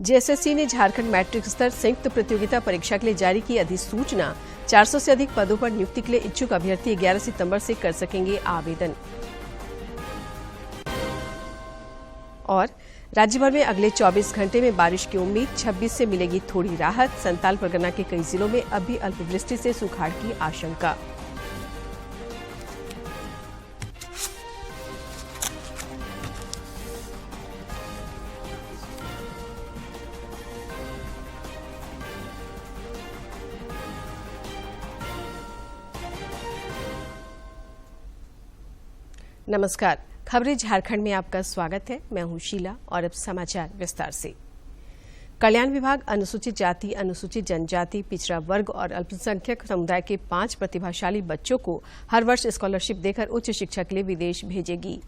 JSSC ने Jharkhand matric स्तर संयुक्त प्रतियोगिता परीक्षा के लिए जारी की अधिसूचना। 400 से अधिक पदों पर नियुक्ति के लिए इच्छुक अभ्यर्थी 11 सितंबर से कर सकेंगे आवेदन। और राज्य भर में अगले 24 घंटे में बारिश की उम्मीद, 26 से मिलेगी थोड़ी राहत। संताल परगना के कई जिलों में अब भी अल्पवृष्टि से सुखाड़ की आशंका। नमस्कार, खबरें झारखंड में आपका स्वागत है। मैं हूं शीला और अब समाचार विस्तार से। कल्याण विभाग अनुसूचित जाति, अनुसूचित जनजाति, पिछड़ा वर्ग और अल्पसंख्यक समुदाय के 5 प्रतिभाशाली बच्चों को हर वर्ष स्कॉलरशिप देकर उच्च शिक्षा के लिए विदेश भेजेगी।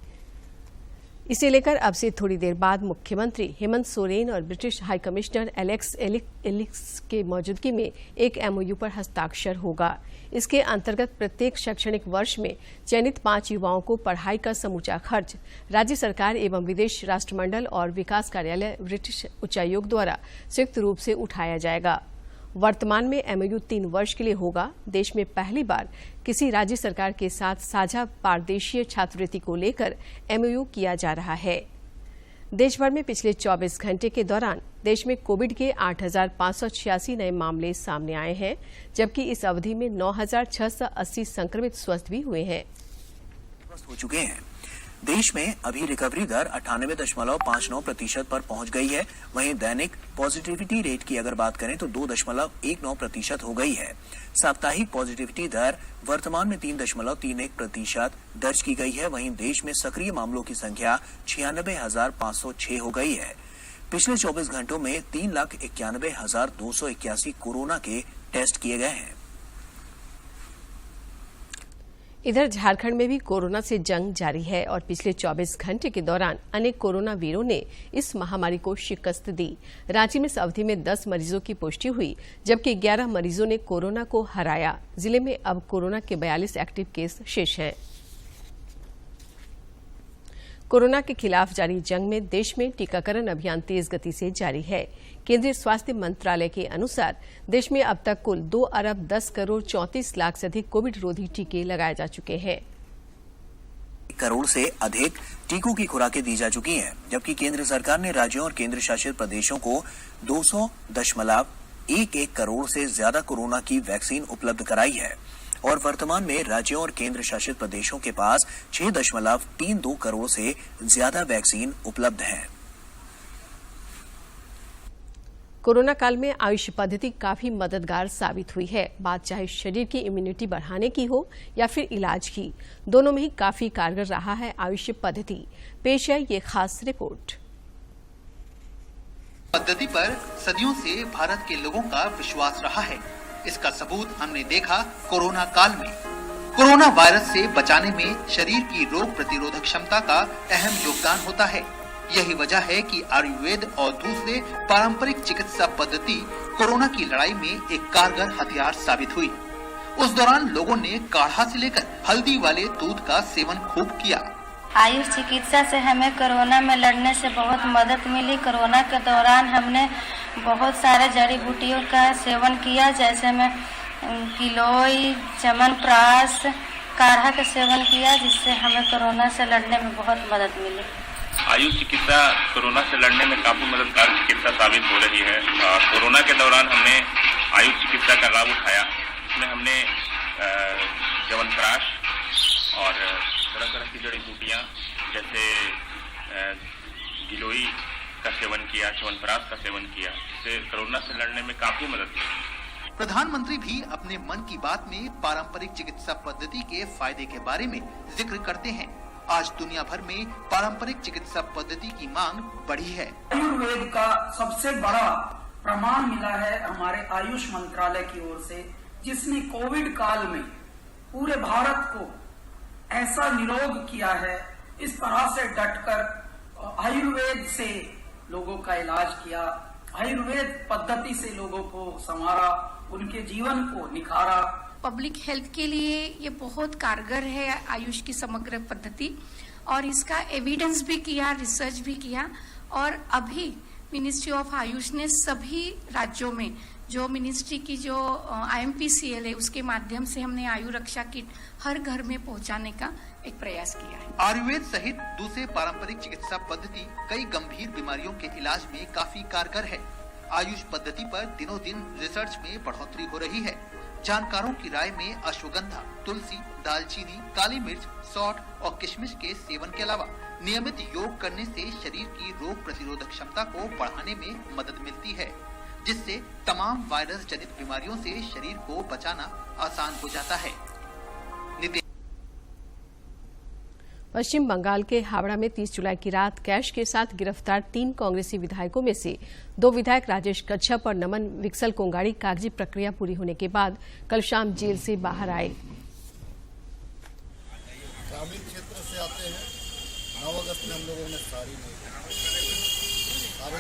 इसे लेकर अब से थोड़ी देर बाद मुख्यमंत्री हेमंत सोरेन और ब्रिटिश हाई कमिश्नर एलेक्स एलिक्स के मौजूदगी में एक एमओयू पर हस्ताक्षर होगा। इसके अंतर्गत प्रत्येक शैक्षणिक वर्ष में चयनित 5 युवाओं को पढ़ाई का समूचा खर्च राज्य सरकार एवं विदेश राष्ट्रमंडल और विकास कार्यालय ब्रिटिश उच्चायोग द्वारा संयुक्त रूप से उठाया जाएगा। वर्तमान में एमओयू 3 वर्ष के लिए होगा। देश में पहली बार किसी राज्य सरकार के साथ साझा पारदेशीय छात्रवृत्ति को लेकर एमओयू किया जा रहा है। देश भर में पिछले 24 घंटे के दौरान देश में कोविड के 8,586 नए मामले सामने आए हैं, जबकि इस अवधि में 9,680 संक्रमित स्वस्थ भी हुए हैं। हो चुके हैं। देश में अभी रिकवरी दर 98.59% पर पहुंच गई है। वहीं दैनिक पॉजिटिविटी रेट की अगर बात करें तो 2.19% हो गई है। साप्ताहिक पॉजिटिविटी दर वर्तमान में 3.31% दर्ज की गई है। वहीं देश में सक्रिय मामलों की संख्या 96,506 हो गई है। पिछले 24 घंटों में 3,91,281 कोरोना के टेस्ट किए गए हैं। इधर झारखंड में भी कोरोना से जंग जारी है और पिछले 24 घंटे के दौरान अनेक कोरोना वीरों ने इस महामारी को शिकस्त दी। रांची में इस अवधि में 10 मरीजों की पुष्टि हुई, जबकि 11 मरीजों ने कोरोना को हराया। जिले में अब कोरोना के 42 एक्टिव केस शेष हैं। कोरोना के खिलाफ जारी जंग में देश में टीकाकरण अभियान तेज गति से जारी है। केंद्रीय स्वास्थ्य मंत्रालय के अनुसार देश में अब तक कुल 2 अरब 10 करोड़ 34 लाख से अधिक कोविड रोधी टीके लगाए जा चुके हैं। 1 करोड़ से अधिक टीकों की खुराकें दी जा चुकी हैं, जबकि केंद्र सरकार ने राज्यों और केंद्र शासित प्रदेशों को 200.11 करोड़ से ज्यादा कोरोना की वैक्सीन उपलब्ध कराई है और वर्तमान में राज्यों और केंद्र शासित प्रदेशों के पास 6.32 करोड़ से ज्यादा वैक्सीन उपलब्ध है। कोरोना काल में आयुष पद्धति काफी मददगार साबित हुई है। बात चाहे शरीर की इम्यूनिटी बढ़ाने की हो या फिर इलाज की, दोनों में ही काफी कारगर रहा है आयुष पद्धति। पेश है ये खास रिपोर्ट। पद्धति पर सदियों से भारत के लोगों का विश्वास रहा है। इसका सबूत हमने देखा कोरोना काल में। कोरोना वायरस से बचाने में शरीर की रोग प्रतिरोधक क्षमता का अहम योगदान होता है। यही वजह है कि आयुर्वेद और दूसरे पारंपरिक चिकित्सा पद्धति कोरोना की लड़ाई में एक कारगर हथियार साबित हुई। उस दौरान लोगों ने काढ़ा से लेकर हल्दी वाले दूध का सेवन खूब किया। आयुष चिकित्सा से हमें कोरोना में लड़ने से बहुत मदद मिली। कोरोना के दौरान हमने बहुत सारे जड़ी बूटियों का सेवन किया, जैसे में गिलोय, च्यवनप्राश, काढ़ा का सेवन किया, जिससे हमें कोरोना से लड़ने में बहुत मदद मिली। आयुष चिकित्सा कोरोना से लड़ने में काफी मददगार चिकित्सा साबित हो रही है। कोरोना के दौरान हमने आयुष चिकित्सा का लाभ उठाया। इसमें हमने च्यवनप्राश और तरह की जड़ी बूटियां जैसे गिलोय का सेवन किया, च्यवनप्राश का सेवन किया। इससे कोरोना से लड़ने में काफी मदद मिली। प्रधानमंत्री भी अपने मन की बात में पारंपरिक चिकित्सा पद्धति के फायदे के बारे में जिक्र करते हैं। आज दुनिया भर में पारंपरिक चिकित्सा पद्धति की मांग बढ़ी है। आयुर्वेद का सबसे बड़ा प्रमाण मिला है हमारे आयुष मंत्रालय की ओर से, जिसने कोविड काल में पूरे भारत को ऐसा निरोग किया है। इस तरह से डटकर आयुर्वेद से लोगों का इलाज किया, आयुर्वेद पद्धति से लोगों को संवारा, उनके जीवन को निखारा। पब्लिक हेल्थ के लिए ये बहुत कारगर है आयुष की समग्र पद्धति, और इसका एविडेंस भी किया, रिसर्च भी किया, और अभी मिनिस्ट्री ऑफ आयुष ने सभी राज्यों में जो मिनिस्ट्री की जो IMPCL है उसके माध्यम से हमने आयु रक्षा किट हर घर में पहुंचाने का एक प्रयास किया है। आयुर्वेद सहित दूसरे पारंपरिक चिकित्सा पद्धति कई गंभीर बीमारियों के इलाज में काफी कारगर है। आयुष पद्धति पर दिनों दिन रिसर्च में बढ़ोतरी हो रही है। जानकारों की राय में अश्वगंधा, तुलसी, दालचीनी, काली मिर्च, सौंठ और किशमिश के सेवन के अलावा नियमित योग करने से शरीर की रोग प्रतिरोधक क्षमता को बढ़ाने में मदद मिलती है, जिससे तमाम वायरस जनित बीमारियों से शरीर को बचाना आसान हो जाता है। पश्चिम बंगाल के हावड़ा में 30 जुलाई की रात कैश के साथ गिरफ्तार 3 कांग्रेसी विधायकों में से 2 विधायक राजेश कच्छप और नमन विक्सल कोंगाड़ी कागजी प्रक्रिया पूरी होने के बाद कल शाम जेल से बाहर आए। ग्रामीण क्षेत्र से आते हैं। 9 अगस्त में हम लोगों ने सारे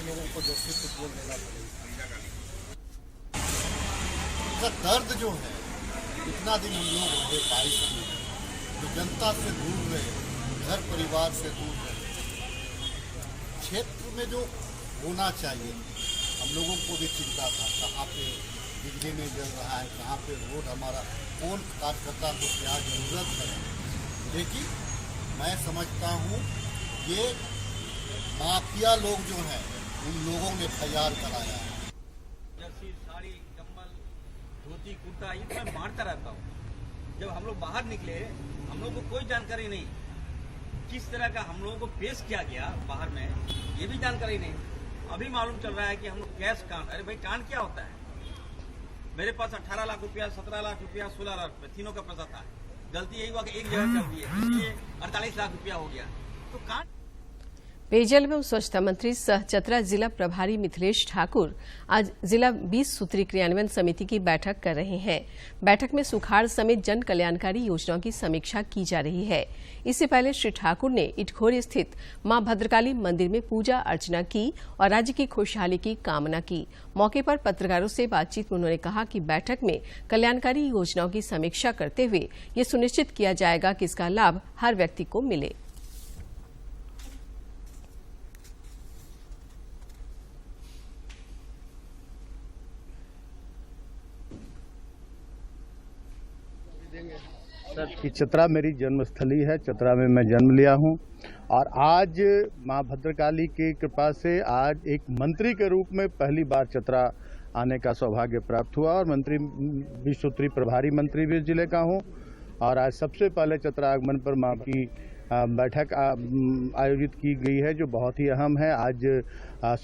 लोगों को दोषी फुटबॉल देना पड़ेगा। उनका दर्द जो है, इतना दिन हम लोग रहे 22 दिन, जो जनता से दूर रहे, घर परिवार से दूर रहे, क्षेत्र में जो होना चाहिए हम लोगों को भी चिंता था, कहाँ पे बिजली नहीं जल रहा है, कहाँ पे रोड हमारा, कौन कार्यकर्ता को क्या जरूरत है। लेकिन मैं समझता हूँ ये माफिया लोग जो हैं उन लोगों ने FIR कराया है। जर्सी, साड़ी, कम्बल, धोती, कुर्ता ये मैं बांटता रहता हूँ। जब हम लोग बाहर निकले हम लोग को कोई जानकारी नहीं, किस तरह का हम लोगों को पेश किया गया बाहर में ये भी जानकारी नहीं। अभी मालूम चल रहा है कि हम लोग कैश कांड, अरे भाई कांड क्या होता है? मेरे पास 18 लाख रुपया, 17 लाख रुपया, 16 लाख रुपया तीनों का पैसा था। गलती यही हुआ कि एक जगह चल दी है, इसलिए 48 लाख रुपया हो गया। तो कांड। पेयजल एवं स्वच्छता मंत्री सह चतरा जिला प्रभारी मिथिलेश ठाकुर आज जिला 20 सूत्री क्रियान्वयन समिति की बैठक कर रहे हैं। बैठक में सुखाड़ समेत जन कल्याणकारी योजनाओं की समीक्षा की जा रही है। इससे पहले श्री ठाकुर ने इटखोरी स्थित मां भद्रकाली मंदिर में पूजा अर्चना की और राज्य की खुशहाली की कामना की। मौके पर पत्रकारों से बातचीत में उन्होंने कहा कि बैठक में कल्याणकारी योजनाओं की समीक्षा करते हुए ये सुनिश्चित किया जाएगा कि इसका लाभ हर व्यक्ति को मिले। कि चतरा मेरी जन्मस्थली है, चतरा में मैं जन्म लिया हूं और आज मां भद्रकाली की कृपा से आज एक मंत्री के रूप में पहली बार चतरा आने का सौभाग्य प्राप्त हुआ और मंत्री 20 सूत्री प्रभारी मंत्री भी जिले का हूं। और आज सबसे पहले चतरा आगमन पर मां की बैठक आयोजित की गई है जो बहुत ही अहम है। आज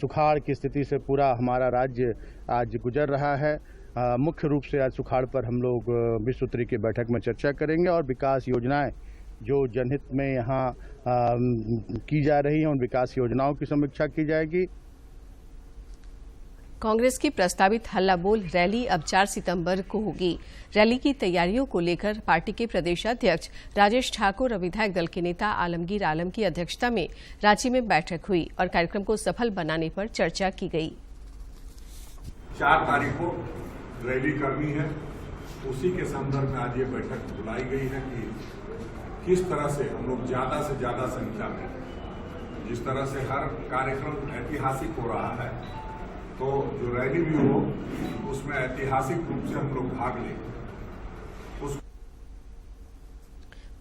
सुखाड़ की स्थिति से पूरा हमारा राज्य आज गुजर रहा है। मुख्य रूप से आज सुखाड़ पर हम लोग 20 सूत्री की बैठक में चर्चा करेंगे और विकास योजनाएं जो जनहित में यहाँ की जा रही हैं उन विकास योजनाओं की समीक्षा की जाएगी। कांग्रेस की प्रस्तावित हल्ला बोल रैली अब 4 सितंबर को होगी। रैली की तैयारियों को लेकर पार्टी के प्रदेशाध्यक्ष राजेश ठाकुर और विधायक दल के नेता आलमगीर आलम की अध्यक्षता में रांची में बैठक हुई और कार्यक्रम को सफल बनाने पर चर्चा की गई। 4 तारीख को रैली करनी है, उसी के संदर्भ में आज ये बैठक बुलाई गई है कि किस तरह से हम लोग ज्यादा से ज्यादा संख्या में, जिस तरह से हर कार्यक्रम ऐतिहासिक हो रहा है तो जो रैली भी हो उसमें ऐतिहासिक रूप से हम लोग भाग लें।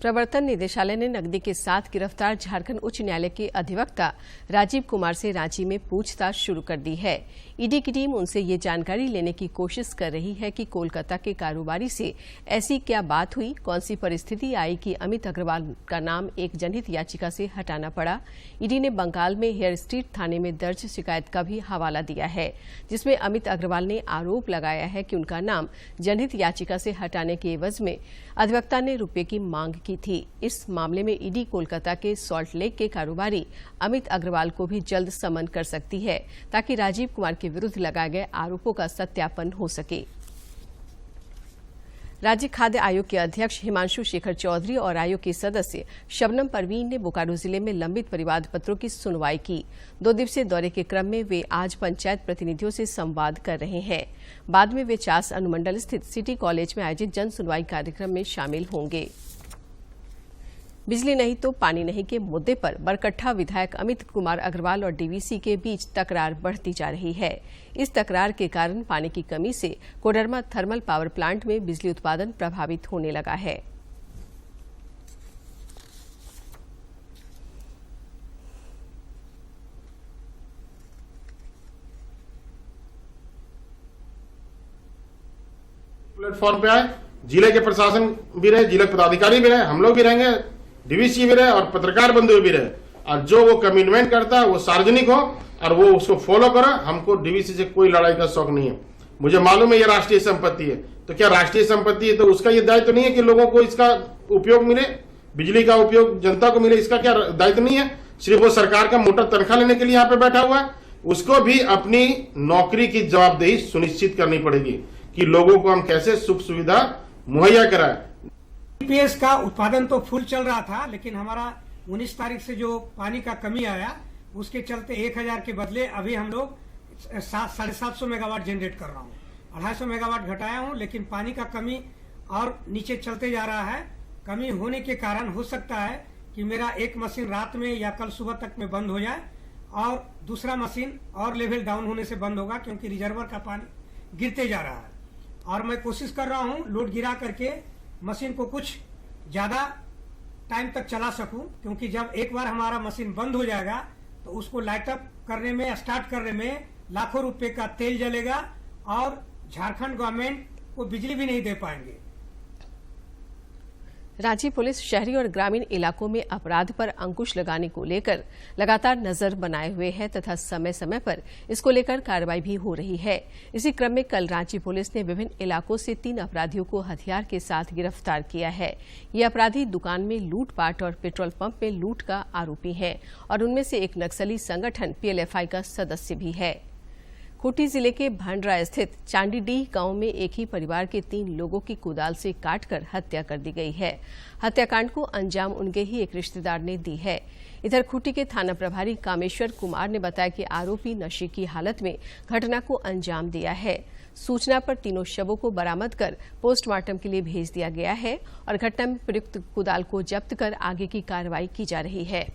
प्रवर्तन निदेशालय ने नकदी के साथ गिरफ्तार झारखंड उच्च न्यायालय के अधिवक्ता राजीव कुमार से रांची में पूछताछ शुरू कर दी है। ईडी की टीम उनसे ये जानकारी लेने की कोशिश कर रही है कि कोलकाता के कारोबारी से ऐसी क्या बात हुई, कौन सी परिस्थिति आई कि अमित अग्रवाल का नाम एक जनहित याचिका से हटाना पड़ा। ईडी ने बंगाल में हेयर स्ट्रीट थाने में दर्ज शिकायत का भी हवाला दिया है, जिसमें अमित अग्रवाल ने आरोप लगाया है कि उनका नाम जनहित याचिका से हटाने के एवज में अधिवक्ता ने रुपये की मांग की थी। इस मामले में ईडी कोलकाता के सॉल्ट लेक के कारोबारी अमित अग्रवाल को भी जल्द समन कर सकती है ताकि राजीव कुमार के विरुद्ध लगाए गए आरोपों का सत्यापन हो सके। राज्य खाद्य आयोग के अध्यक्ष हिमांशु शेखर चौधरी और आयोग के सदस्य शबनम परवीन ने बोकारो जिले में लंबित परिवाद पत्रों की सुनवाई की। 2 दिवसीय दौरे के क्रम में वे आज पंचायत प्रतिनिधियों से संवाद कर रहे हैं। बाद में वे चास अनुमंडल स्थित सिटी कॉलेज में आयोजित जन सुनवाई कार्यक्रम में शामिल होंगे। बिजली नहीं तो पानी नहीं के मुद्दे पर बरकट्ठा विधायक अमित कुमार अग्रवाल और डीवीसी के बीच तकरार बढ़ती जा रही है। इस तकरार के कारण पानी की कमी से कोडरमा थर्मल पावर प्लांट में बिजली उत्पादन प्रभावित होने लगा है। प्लेटफॉर्म पे आए, जिले के प्रशासन भी रहे, जिला पदाधिकारी भी रहे, हम लोग भी रहेंगे, डीवीसी भी रहे और पत्रकार बंधु भी रहे, और जो वो कमिटमेंट करता है वो सार्वजनिक हो और वो उसको फॉलो करो। हमको डीवीसी से कोई लड़ाई का शौक नहीं है। मुझे मालूम है ये राष्ट्रीय संपत्ति है, तो क्या राष्ट्रीय संपत्ति है तो उसका ये दायित्व नहीं है कि लोगों को इसका उपयोग मिले, बिजली का उपयोग जनता को मिले, इसका क्या दायित्व नहीं है? सिर्फ वो सरकार का मोटा तनख्वाह लेने के लिए यहाँ पे बैठा हुआ है। उसको भी अपनी नौकरी की जवाबदेही सुनिश्चित करनी पड़ेगी कि लोगों को हम कैसे सुख सुविधा मुहैया कराएं। पीएस का उत्पादन तो फुल चल रहा था, लेकिन हमारा 19 तारीख से जो पानी का कमी आया उसके चलते 1000 के बदले अभी हम लोग 750 मेगावाट जनरेट कर रहा हूँ। 250 मेगावाट घटाया हूँ, लेकिन पानी का कमी और नीचे चलते जा रहा है। कमी होने के कारण हो सकता है कि मेरा एक मशीन रात में या कल सुबह तक में बंद हो जाए और दूसरा मशीन और लेवल डाउन होने से बंद होगा, क्योंकि रिजर्वर का पानी गिरते जा रहा है। और मैं कोशिश कर रहा हूँ लोड गिरा करके मशीन को कुछ ज्यादा टाइम तक चला सकूं, क्योंकि जब एक बार हमारा मशीन बंद हो जाएगा तो उसको लाइट अप करने में, स्टार्ट करने में लाखों रुपए का तेल जलेगा और झारखंड गवर्नमेंट को बिजली भी नहीं दे पाएंगे। रांची पुलिस शहरी और ग्रामीण इलाकों में अपराध पर अंकुश लगाने को लेकर लगातार नजर बनाए हुए है तथा समय समय पर इसको लेकर कार्रवाई भी हो रही है। इसी क्रम में कल रांची पुलिस ने विभिन्न इलाकों से 3 अपराधियों को हथियार के साथ गिरफ्तार किया है। ये अपराधी दुकान में लूटपाट और पेट्रोल पंप में लूट का आरोपी हैं और उनमें से एक नक्सली संगठन पीएलएफआई का सदस्य भी है। खूंटी जिले के भांडरा स्थित चांडीडीह गांव में एक ही परिवार के 3 लोगों की कुदाल से काटकर हत्या कर दी गई है। हत्याकांड को अंजाम उनके ही एक रिश्तेदार ने दी है। इधर खूंटी के थाना प्रभारी कामेश्वर कुमार ने बताया कि आरोपी नशे की हालत में घटना को अंजाम दिया है। सूचना पर तीनों शवों को बरामद कर पोस्टमार्टम के लिए भेज दिया गया है और घटना में प्रयुक्त कुदाल को जब्त कर आगे की कार्रवाई की जा रही है।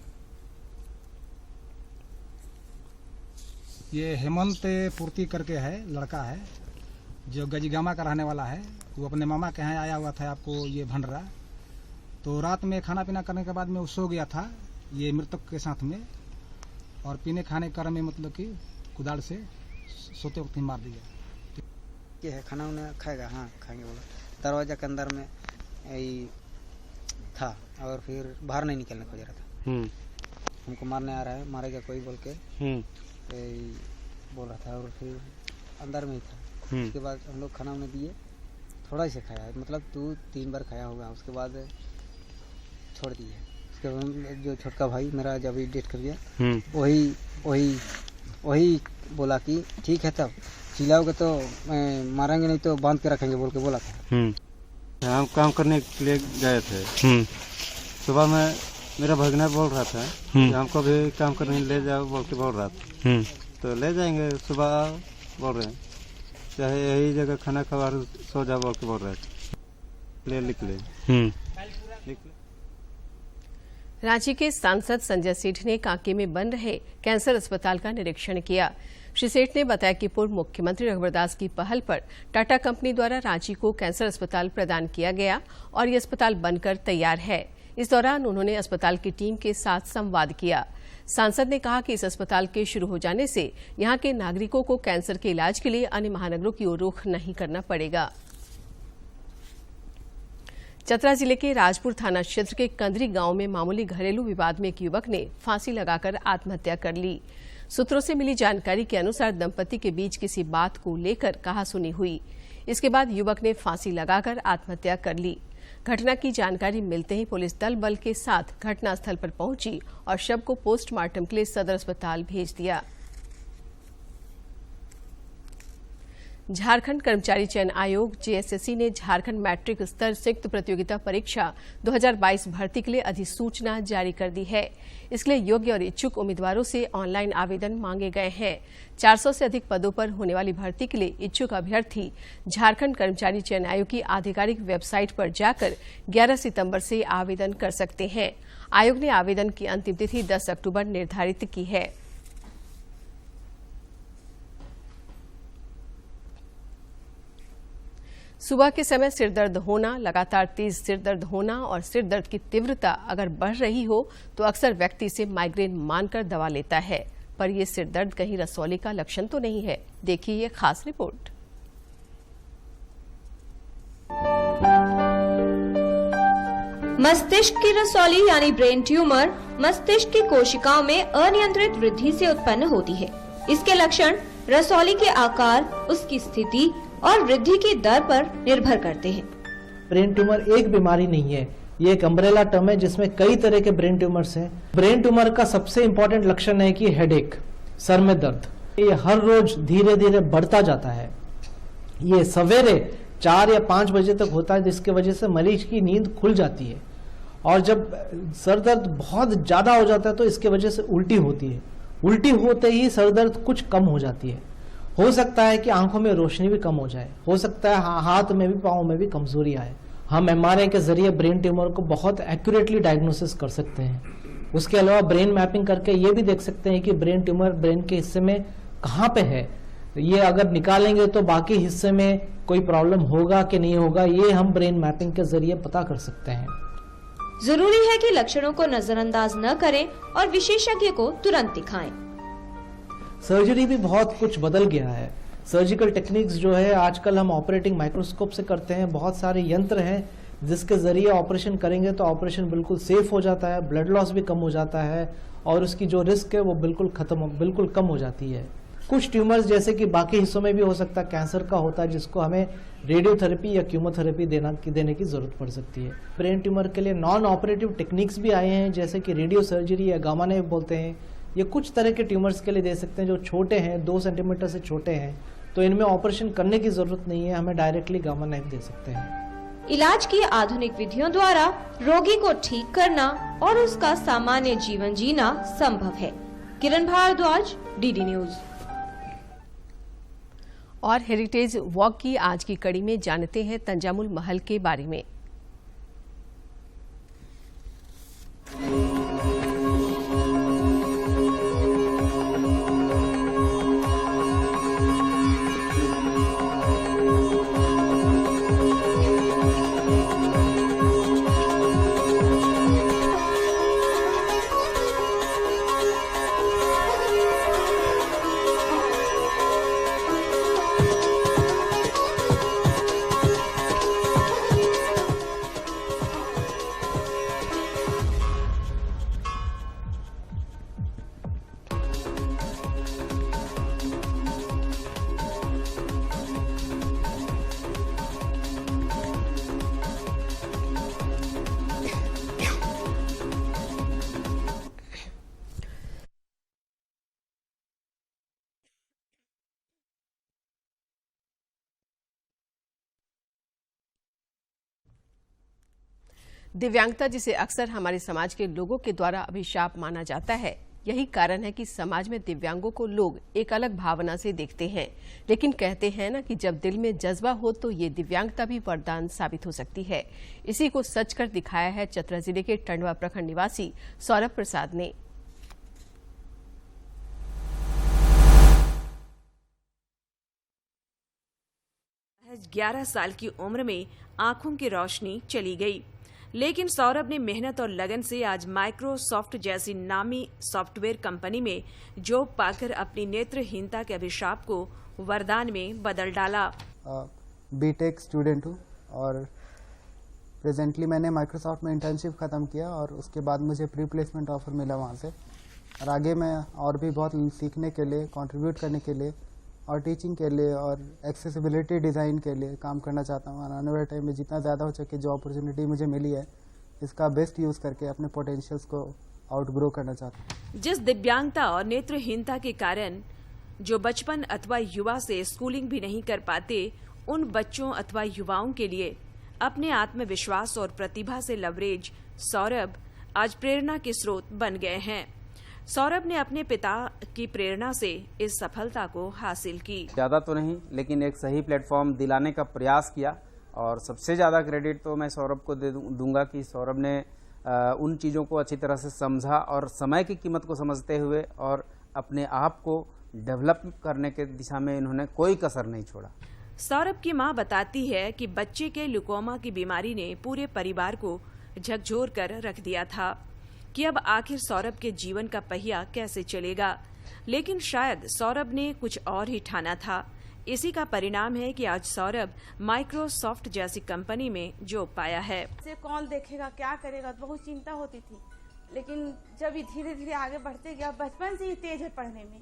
ये हेमंत पूर्ति करके है, लड़का है जो गजीगामा का रहने वाला है। वो अपने मामा के यहाँ आया हुआ था आपको ये भंडरा। तो रात में खाना पीना करने के बाद में वो सो गया था ये मृतक के साथ में, और पीने खाने क्रम में मतलब कि कुदाल से सोते वक्त ही मार दिया। ये है खाना उन्हें खाएगा, हाँ खाएंगे बोला। दरवाजा के अंदर में यही था और फिर बाहर नहीं निकलने को जा रहा था। हमको मारने आ रहा है, मारेगा कोई बोल के बोल रहा था और फिर अंदर में ही था। उसके बाद हम लोग खाना उन्हें दिए, थोड़ा ही से खाया, मतलब 2-3 बार खाया होगा। उसके बाद छोड़ दिए। उसके बाद जो छोटका भाई मेरा जब डेट कर गया वही बोला कि ठीक है तब चिल्लाओगे तो मारेंगे, नहीं तो बांध के रखेंगे बोल के बोला था। हम काम करने के लिए गए थे। सुबह में मेरा भगना बोल रहा था कि हमको भी काम करने ले जाओ बोल के बोल रहा था। तो ले जाएंगे, सुबह बोल रहे हैं चाहे यही जगह खाना खा सो जाओ बोल के बोल रहे थे। निकले। रांची के सांसद संजय सेठ ने कांके में बन रहे कैंसर अस्पताल का निरीक्षण किया। श्री सेठ ने बताया कि पूर्व मुख्यमंत्री रघुवर दास की पहल पर टाटा कंपनी द्वारा रांची को कैंसर अस्पताल प्रदान किया गया और ये अस्पताल बनकर तैयार है। इस दौरान उन्होंने अस्पताल की टीम के साथ संवाद किया। सांसद ने कहा कि इस अस्पताल के शुरू हो जाने से यहां के नागरिकों को कैंसर के इलाज के लिए अन्य महानगरों की ओर रुख नहीं करना पड़ेगा। चतरा जिले के राजपुर थाना क्षेत्र के कंदरी गांव में मामूली घरेलू विवाद में एक युवक ने फांसी लगाकर आत्महत्या कर ली। सूत्रों से मिली जानकारी के अनुसार दंपति के बीच किसी बात को लेकर कहासुनी हुई। इसके बाद युवक ने फांसी लगाकर आत्महत्या कर ली। घटना की जानकारी मिलते ही पुलिस दल बल के साथ घटनास्थल पर पहुंची और शव को पोस्टमार्टम के लिए सदर अस्पताल भेज दिया। झारखंड कर्मचारी चयन आयोग जेएसएससी ने झारखंड मैट्रिक स्तर संयुक्त प्रतियोगिता परीक्षा 2022 भर्ती के लिए अधिसूचना जारी कर दी है। इसके लिए योग्य और इच्छुक उम्मीदवारों से ऑनलाइन आवेदन मांगे गए हैं। 400 से अधिक पदों पर होने वाली भर्ती के लिए इच्छुक अभ्यर्थी झारखंड कर्मचारी चयन आयोग की आधिकारिक वेबसाइट पर जाकर 11 सितंबर से आवेदन कर सकते हैं। आयोग ने आवेदन की अंतिम तिथि 10 अक्टूबर निर्धारित की है। सुबह के समय सिरदर्द होना, लगातार तेज सिरदर्द होना और सिरदर्द की तीव्रता अगर बढ़ रही हो तो अक्सर व्यक्ति इसे माइग्रेन मानकर दवा लेता है, पर यह सिरदर्द कहीं रसौली का लक्षण तो नहीं है। देखिए ये खास रिपोर्ट। मस्तिष्क की रसौली यानी ब्रेन ट्यूमर मस्तिष्क की कोशिकाओं में अनियंत्रित वृद्धि से उत्पन्न होती है। इसके लक्षण रसौली के आकार, उसकी स्थिति और वृद्धि की दर पर निर्भर करते हैं। ब्रेन ट्यूमर एक बीमारी नहीं है, ये एक अम्ब्रेला टर्म है जिसमें कई तरह के ब्रेन ट्यूमर्स हैं। ब्रेन ट्यूमर का सबसे इम्पोर्टेंट लक्षण है कि हेडेक, सर में दर्द। ये हर रोज धीरे धीरे बढ़ता जाता है। ये सवेरे 4 या 5 बजे तक होता है, जिसकी वजह से मरीज की नींद खुल जाती है। और जब सर दर्द बहुत ज्यादा हो जाता है तो इसके वजह से उल्टी होती है। उल्टी होते ही सर दर्द कुछ कम हो जाती है। हो सकता है कि आंखों में रोशनी भी कम हो जाए, हो सकता है हाथ में भी, पाँव में भी कमजोरी आए। हम एमआरआई के जरिए ब्रेन ट्यूमर को बहुत एक्यूरेटली डायग्नोसिस कर सकते हैं। उसके अलावा ब्रेन मैपिंग करके ये भी देख सकते हैं कि ब्रेन ट्यूमर ब्रेन के हिस्से में कहाँ पे है। ये अगर निकालेंगे तो बाकी हिस्से में कोई प्रॉब्लम होगा कि नहीं होगा, ये हम ब्रेन मैपिंग के जरिए पता कर सकते हैं। जरूरी है कि लक्षणों को नजरअंदाज न करें और विशेषज्ञ को तुरंत दिखाएं। सर्जरी भी बहुत कुछ बदल गया है। सर्जिकल टेक्निक्स जो है आजकल हम ऑपरेटिंग माइक्रोस्कोप से करते हैं। बहुत सारे यंत्र हैं जिसके जरिए ऑपरेशन करेंगे तो ऑपरेशन बिल्कुल सेफ हो जाता है, ब्लड लॉस भी कम हो जाता है और उसकी जो रिस्क है वो बिल्कुल कम हो जाती है। कुछ ट्यूमर्स जैसे कि बाकी हिस्सों में भी हो सकता है, कैंसर का होता है, जिसको हमें रेडियोथेरेपी या कीमोथेरेपी देने की जरूरत पड़ सकती है। ब्रेन ट्यूमर के लिए नॉन ऑपरेटिव टेक्निक्स भी आए हैं, जैसे कि रेडियो सर्जरी या गामा नाइफ बोलते हैं। ये कुछ तरह के ट्यूमर्स के लिए दे सकते हैं जो छोटे हैं, 2 सेंटीमीटर से छोटे हैं, तो इनमें ऑपरेशन करने की जरूरत नहीं है, हमें डायरेक्टली गामा नाइफ दे सकते हैं। इलाज की आधुनिक विधियों द्वारा रोगी को ठीक करना और उसका सामान्य जीवन जीना संभव है। किरण भारद्वाज, डीडी न्यूज। और हेरिटेज वॉक की आज की कड़ी में जानते हैं तंजामुल महल के बारे में। दिव्यांगता, जिसे अक्सर हमारे समाज के लोगों के द्वारा अभिशाप माना जाता है, यही कारण है कि समाज में दिव्यांगों को लोग एक अलग भावना से देखते हैं। लेकिन कहते हैं ना कि जब दिल में जज्बा हो तो ये दिव्यांगता भी वरदान साबित हो सकती है। इसी को सच कर दिखाया है चतरा जिले के टंडवा प्रखंड निवासी सौरभ प्रसाद ने। महज 11 साल की उम्र में आंखों की रोशनी चली गई, लेकिन सौरभ ने मेहनत और लगन से आज माइक्रोसॉफ्ट जैसी नामी सॉफ्टवेयर कंपनी में जॉब पाकर अपनी नेत्रहीनता के अभिशाप को वरदान में बदल डाला। बीटेक स्टूडेंट हूँ और प्रेजेंटली मैंने माइक्रोसॉफ्ट में इंटर्नशिप ख़त्म किया और उसके बाद मुझे प्री प्लेसमेंट ऑफर मिला वहाँ से। और आगे मैं और भी बहुत सीखने के लिए, कंट्रीब्यूट करने के लिए और टीचिंग के लिए और एक्सेसिबिलिटी डिज़ाइन के लिए काम करना चाहता हूँ। आने वाले टाइम में जितना ज़्यादा हो सके जो अपॉर्चुनिटी मुझे मिली है, इसका बेस्ट यूज़ करके अपने पोटेंशियल्स को आउटग्रो करना चाहता हूँ। जिस दिव्यांगता और नेत्रहीनता के कारण जो बचपन अथवा युवा से स्कूलिंग भी नहीं कर पाते, उन बच्चों अथवा युवाओं के लिए अपने आत्मविश्वास और प्रतिभा से लवरेज सौरभ आज प्रेरणा के स्रोत बन गए हैं। सौरभ ने अपने पिता की प्रेरणा से इस सफलता को हासिल की। ज़्यादा तो नहीं, लेकिन एक सही प्लेटफॉर्म दिलाने का प्रयास किया और सबसे ज़्यादा क्रेडिट तो मैं सौरभ को दूंगा कि सौरभ ने उन चीज़ों को अच्छी तरह से समझा और समय की कीमत को समझते हुए और अपने आप को डेवलप करने के दिशा में इन्होंने कोई कसर नहीं छोड़ा। सौरभ की मां बताती है कि बच्चे के ल्यूकोमा की बीमारी ने पूरे परिवार को झकझोर कर रख दिया था कि अब आखिर सौरभ के जीवन का पहिया कैसे चलेगा, लेकिन शायद सौरभ ने कुछ और ही ठाना था। इसी का परिणाम है कि आज सौरभ माइक्रोसॉफ्ट जैसी कंपनी में जॉब पाया है। से कौन देखेगा, क्या करेगा, बहुत चिंता होती थी, लेकिन जब ये धीरे धीरे आगे बढ़ते गया, बचपन से ही तेज है पढ़ने में।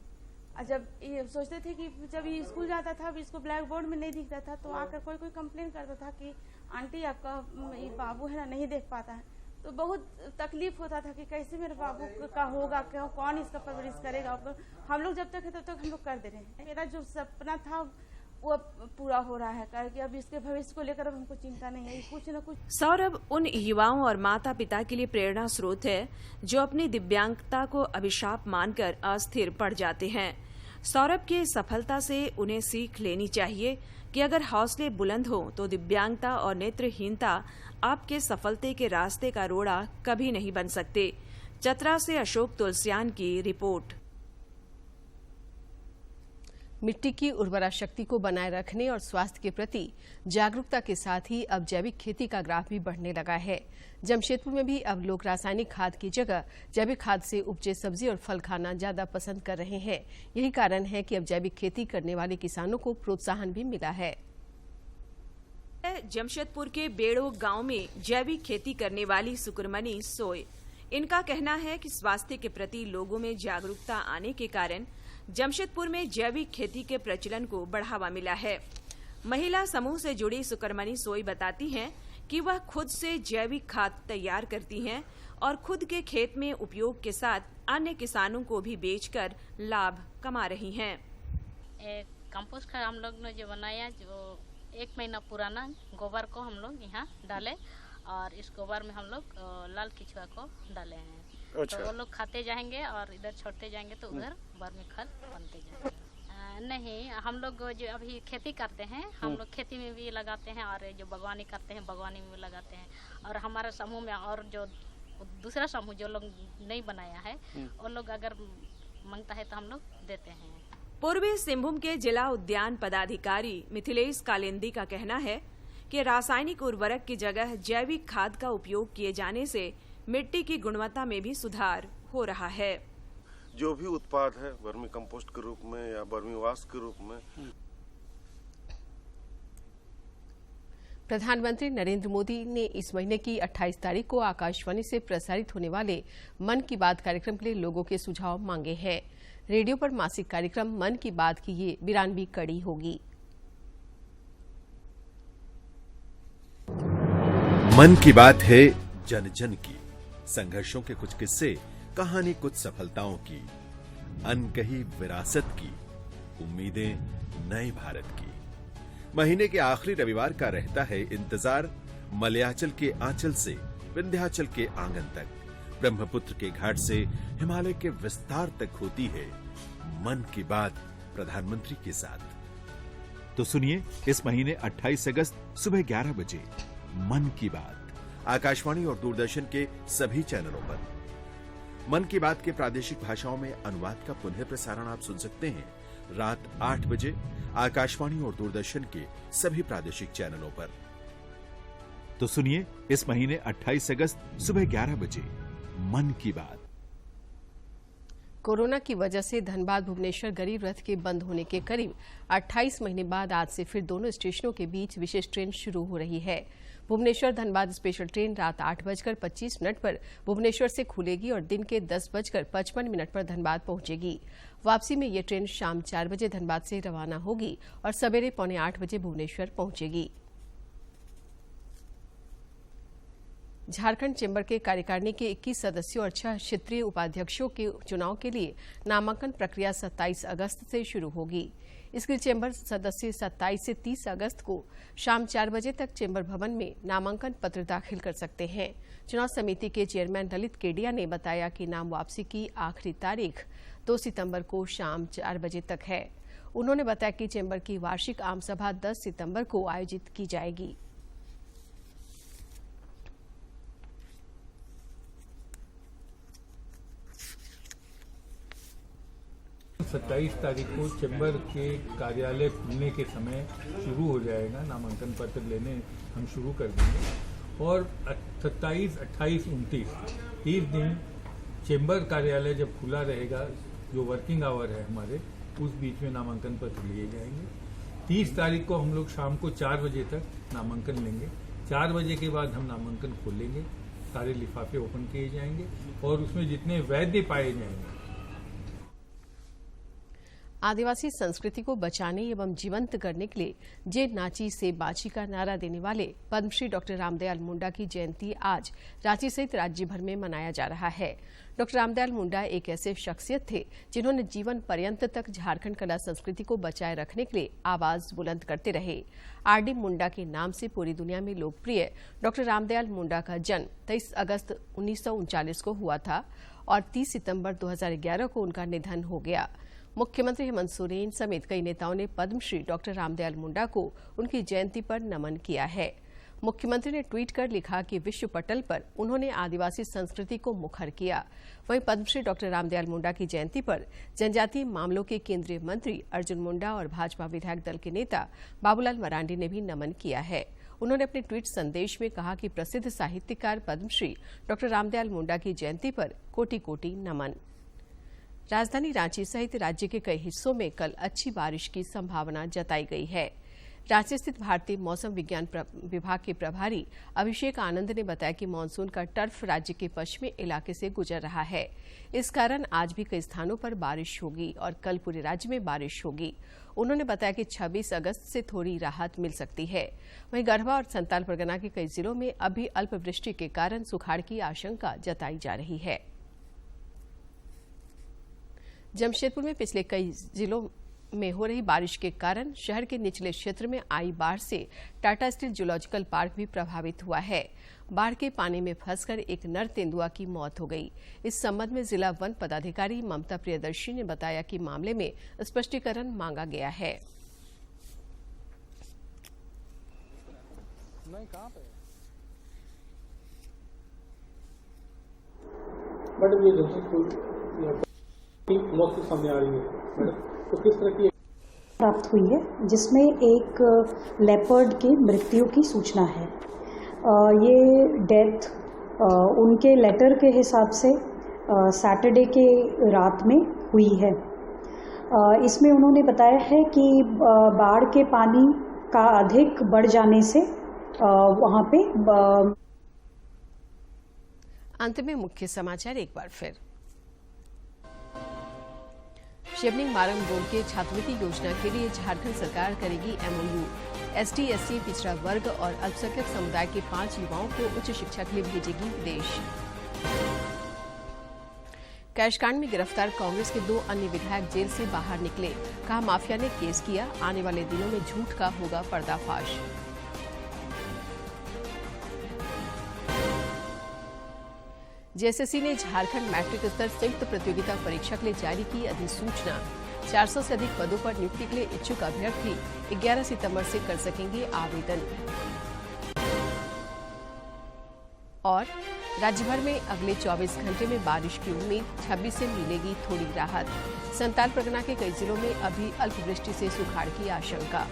और जब ये सोचते थे कि जब ये स्कूल जाता था, इसको ब्लैक बोर्ड में नहीं दिखता था, तो आकर कोई कंप्लेन करता था कि आंटी आपका ये बाबू है ना, नहीं देख पाता है। तो बहुत तकलीफ होता था कि कैसे मेरे बाबू का होगा, क्यों, कौन इसका परवरिश करेगा। हम लोग जब तक है तब तक हम लोग कर दे रहे हैं। मेरा जो सपना था वो पूरा हो रहा है, क्योंकि अब इसके भविष्य को लेकर हमको चिंता नहीं है। कुछ न कुछ सौरभ उन युवाओं और माता पिता के लिए प्रेरणा स्रोत है जो अपनी दिव्यांगता को अभिशाप मानकर अस्थिर पड़ जाते हैं। सौरभ की सफलता से उन्हें सीख लेनी चाहिए कि अगर हौसले बुलंद हो तो दिव्यांगता और नेत्रहीनता आपके सफलते के रास्ते का रोड़ा कभी नहीं बन सकते। चतरा से अशोक तुलसियान की रिपोर्ट। मिट्टी की उर्वरा शक्ति को बनाए रखने और स्वास्थ्य के प्रति जागरूकता के साथ ही अब जैविक खेती का ग्राफ भी बढ़ने लगा है। जमशेदपुर में भी अब लोग रासायनिक खाद की जगह जैविक खाद से उपजे सब्जी और फल खाना ज्यादा पसंद कर रहे हैं। यही कारण है कि अब जैविक खेती करने वाले किसानों को प्रोत्साहन भी मिला है। जमशेदपुर के बेड़ो गांव में जैविक खेती करने वाली सुकुरमनी सोय। इनका कहना है कि स्वास्थ्य के प्रति लोगों में जागरूकता आने के कारण जमशेदपुर में जैविक खेती के प्रचलन को बढ़ावा मिला है। महिला समूह से जुड़ी सुकरमनी सोई बताती हैं कि वह खुद से जैविक खाद तैयार करती हैं और खुद के खेत में उपयोग के साथ अन्य किसानों को भी बेचकर लाभ कमा रही हैं। कंपोस्ट का हम लोग ने जो बनाया, जो 1 महीना पुराना गोबर को हम लोग यहाँ डाले और इस गोबर में हम लोग लाल किचुआ को डाले हैं। अच्छा। तो वो लोग खाते जाएंगे और इधर छोड़ते जाएंगे तो उधर वर्मी खाद बनते जाएंगे। नहीं, हम लोग जो अभी खेती करते हैं, हम लोग खेती में भी लगाते हैं और जो बागवानी करते हैं बागवानी में भी लगाते हैं। और हमारे समूह में और जो दूसरा समूह जो लोग नहीं बनाया है वो लोग अगर मांगता है तो हम लोग देते हैं। पूर्वी सिंहभूम के जिला उद्यान पदाधिकारी मिथिलेश कालिंदी का कहना है कि रासायनिक उर्वरक की जगह जैविक खाद का उपयोग किए जाने से मिट्टी की गुणवत्ता में भी सुधार हो रहा है। जो भी उत्पाद है वर्मी कंपोस्ट के रूप में या वर्मी वास्ट के रूप में। प्रधानमंत्री नरेंद्र मोदी ने इस महीने की 28 तारीख को आकाशवाणी से प्रसारित होने वाले मन की बात कार्यक्रम के लिए लोगों के सुझाव मांगे हैं। रेडियो पर मासिक कार्यक्रम मन की बात की ये 92वीं कड़ी होगी। मन की बात है जन जन की, संघर्षों के कुछ किस्से, कहानी कुछ सफलताओं की, अनकही विरासत की, उम्मीदें नए भारत की। महीने के आखिरी रविवार का रहता है इंतजार मलयाचल के आंचल से विंध्याचल के आंगन तक, ब्रह्मपुत्र के घाट से हिमालय के विस्तार तक होती है मन की बात प्रधानमंत्री के साथ। तो सुनिए इस महीने 28 अगस्त सुबह 11 बजे मन की बात आकाशवाणी और दूरदर्शन के सभी चैनलों पर। मन की बात के प्रादेशिक भाषाओं में अनुवाद का पुनः प्रसारण आप सुन सकते हैं रात 8 बजे आकाशवाणी और दूरदर्शन के सभी प्रादेशिक चैनलों पर। तो सुनिए इस महीने 28 अगस्त सुबह 11 बजे मन की बात। कोरोना की वजह से धनबाद भुवनेश्वर गरीब रथ के बंद होने के करीब 28 महीने बाद आज से फिर दोनों स्टेशनों के बीच विशेष ट्रेन शुरू हो रही है। भुवनेश्वर धनबाद स्पेशल ट्रेन रात 8:25 पर भुवनेश्वर से खुलेगी और दिन के 10:55 पर धनबाद पहुंचेगी। वापसी में ये ट्रेन शाम 4 बजे धनबाद से रवाना होगी और सवेरे 7:45 बजे भुवनेश्वर पहुंचेगी। झारखंड चेंबर के कार्यकारिणी के 21 सदस्यों और 6 क्षेत्रीय उपाध्यक्षों के चुनाव के लिए नामांकन प्रक्रिया 27 अगस्त से शुरू होगी। इसके लिए चेंबर सदस्य 27 से 30 अगस्त को शाम 4 बजे तक चेंबर भवन में नामांकन पत्र दाखिल कर सकते हैं। चुनाव समिति के चेयरमैन ललित केडिया ने बताया कि नाम वापसी की आखिरी तारीख 2 सितंबर को शाम 4 बजे तक है। उन्होंने बताया कि चेंबर की वार्षिक आम सभा 10 सितंबर को आयोजित की जाएगी। 27 तारीख को चेंबर के कार्यालय खुलने के समय शुरू हो जाएगा, नामांकन पत्र लेने हम शुरू कर देंगे और 27, 28, 29 30 दिन चेंबर कार्यालय जब खुला रहेगा, जो वर्किंग आवर है हमारे, उस बीच में नामांकन पत्र लिए जाएंगे। 30 तारीख को हम लोग शाम को 4 बजे तक नामांकन लेंगे। 4 बजे के बाद हम नामांकन खोलेंगे, सारे लिफाफे ओपन किए जाएंगे और उसमें जितने वैध पाए जाएंगे। आदिवासी संस्कृति को बचाने एवं जीवंत करने के लिए जे नाची से बाची का नारा देने वाले पद्मश्री डॉक्टर रामदयाल मुंडा की जयंती आज रांची सहित राज्य भर में मनाया जा रहा है। डॉक्टर रामदयाल मुंडा एक ऐसे शख्सियत थे जिन्होंने जीवन पर्यंत तक झारखंड कला संस्कृति को बचाए रखने के लिए आवाज बुलंद करते रहे। आरडी मुंडा के नाम से पूरी दुनिया में लोकप्रिय डॉक्टर रामदयाल मुंडा का जन्म 23 अगस्त 1939 को हुआ था और 30 सितंबर 2011 को उनका निधन हो गया। मुख्यमंत्री हेमंत सोरेन समेत कई नेताओं ने पद्मश्री डॉक्टर रामदयाल मुंडा को उनकी जयंती पर नमन किया है। मुख्यमंत्री ने ट्वीट कर लिखा कि विश्व पटल पर उन्होंने आदिवासी संस्कृति को मुखर किया। वहीं पद्मश्री डॉक्टर रामदयाल मुंडा की जयंती पर जनजातीय मामलों के केंद्रीय मंत्री अर्जुन मुंडा और भाजपा विधायक दल के नेता बाबूलाल मरांडी ने भी नमन किया है। उन्होंने अपने ट्वीट संदेश में कहा कि प्रसिद्ध साहित्यकार पद्मश्री डॉक्टर रामदयाल मुंडा की जयंती पर कोटि कोटि नमन। राजधानी रांची सहित राज्य के कई हिस्सों में कल अच्छी बारिश की संभावना जताई गई है। रांची स्थित भारतीय मौसम विज्ञान विभाग के प्रभारी अभिषेक आनंद ने बताया कि मानसून का टर्फ राज्य के पश्चिमी इलाके से गुजर रहा है। इस कारण आज भी कई स्थानों पर बारिश होगी और कल पूरे राज्य में बारिश होगी। उन्होंने बताया कि 26 अगस्त से थोड़ी राहत मिल सकती है। वहीं गढ़वा और संताल परगना के कई जिलों में अभी अल्पवृष्टि के कारण सुखाड़ की आशंका जताई जा रही है। जमशेदपुर में पिछले कई जिलों में हो रही बारिश के कारण शहर के निचले क्षेत्र में आई बाढ़ से टाटा स्टील जूलॉजिकल पार्क भी प्रभावित हुआ है। बाढ़ के पानी में फंसकर एक नर तेंदुआ की मौत हो गई। इस संबंध में जिला वन पदाधिकारी ममता प्रियदर्शी ने बताया कि मामले में स्पष्टीकरण मांगा गया है। मौत सामने आ रही है, तो किस तरह की प्राप्त हुई है, जिसमें एक लेपर्ड की मृत्यु की सूचना है। ये डेथ उनके लेटर के हिसाब से सैटरडे के रात में हुई है। इसमें उन्होंने बताया है कि बाढ़ के पानी का अधिक बढ़ जाने से वहाँ पे अंत में मुख्य समाचार एक बार फिर। शिवलिंग मारंग बोर्ड के छात्रवृत्ति योजना के लिए झारखंड सरकार करेगी MOU। ST, SC, पिछड़ा वर्ग और अल्पसंख्यक समुदाय के 5 युवाओं को उच्च शिक्षा के लिए भेजेगी विदेश। कैशकांड में गिरफ्तार कांग्रेस के 2 अन्य विधायक जेल से बाहर निकले। कहा माफिया ने केस किया, आने वाले दिनों में झूठ का होगा पर्दाफाश। JSSC ने झारखंड मैट्रिक स्तर संयुक्त प्रतियोगिता परीक्षा के लिए जारी की अधिसूचना। 400 से अधिक पदों पर नियुक्ति के लिए इच्छुक अभ्यर्थी 11 सितंबर से कर सकेंगे आवेदन। और राज्य भर में अगले 24 घंटे में बारिश की उम्मीद, 26 से मिलेगी थोड़ी राहत। संताल परगना के कई जिलों में अभी अल्पवृष्टि से सुखाड़ की आशंका।